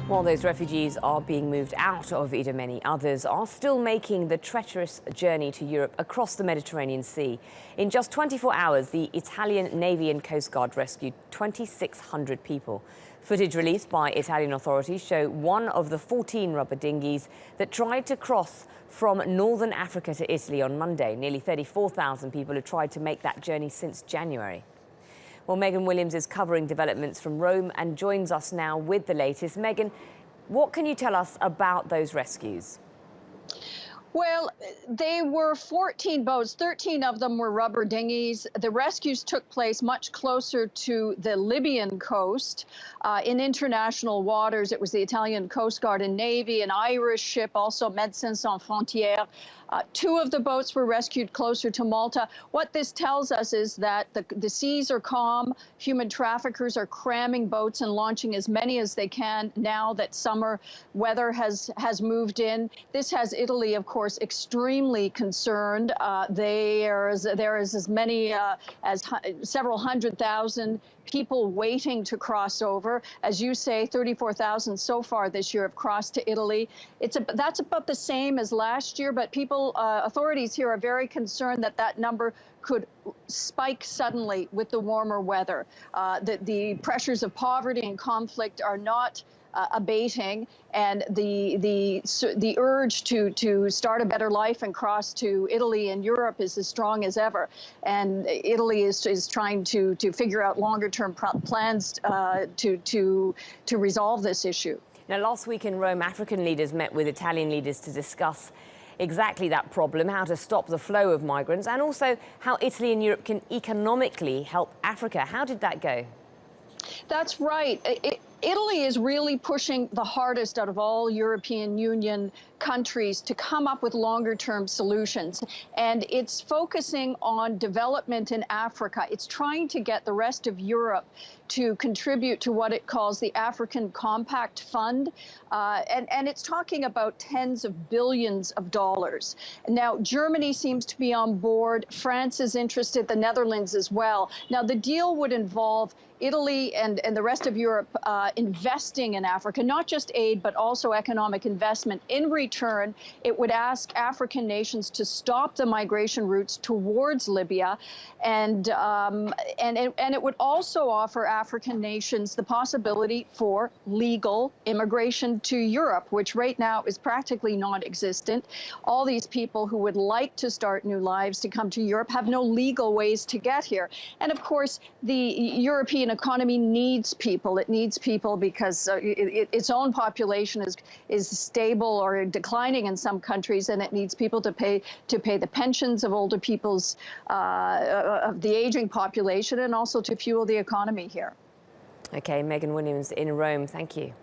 While those refugees are being moved out of Idomeni, others are still making the treacherous journey to Europe across the Mediterranean Sea. In just 24 hours, the Italian Navy and Coast Guard rescued 2,600 people. Footage released by Italian authorities show one of the 14 rubber dinghies that tried to cross from northern Africa to Italy on Monday. Nearly 34,000 people have tried to make that journey since January. Well, Megan Williams is covering developments from Rome and joins us now with the latest. Megan, what can you tell us about those rescues? Well, they were 14 boats. 13 of them were rubber dinghies. The rescues took place much closer to the Libyan coast in international waters. It was the Italian Coast Guard and Navy, an Irish ship, also Médecins Sans Frontières. Two of the boats were rescued closer to Malta. What this tells us is that the seas are calm. Human traffickers are cramming boats and launching as many as they can now that summer weather has moved in. This has Italy, of course, extremely concerned. There is as many as several 100,000 people waiting to cross over. As you say, 34,000 so far this year have crossed to Italy. That's about the same as last year, but authorities here are very concerned that that number could spike suddenly with the warmer weather. The pressures of poverty and conflict are not abating, and the urge to start a better life and cross to Italy and Europe is as strong as ever. And Italy is trying to figure out longer-term plans to resolve this issue. Now, last week in Rome, African leaders met with Italian leaders to discuss exactly that problem, how to stop the flow of migrants, and also how Italy and Europe can economically help Africa. How did that go? That's right. Italy is really pushing the hardest out of all European Union countries to come up with longer-term solutions. And it's focusing on development in Africa. It's trying to get the rest of Europe to contribute to what it calls the African Compact Fund. And it's talking about tens of billions of dollars. Now, Germany seems to be on board. France is interested, the Netherlands as well. Now, the deal would involve Italy and the rest of Europe investing in Africa, not just aid, but also economic investment. In return, it would ask African nations to stop the migration routes towards Libya, and it would also offer African nations the possibility for legal immigration to Europe, which right now is practically non-existent. All these people who would like to start new lives to come to Europe have no legal ways to get here. And of course, the European economy needs people. It needs people because its own population is stable or declining in some countries, and it needs people to pay the pensions of older people's of the aging population, and also to fuel the economy here. Okay, Megan Williams in Rome. Thank you.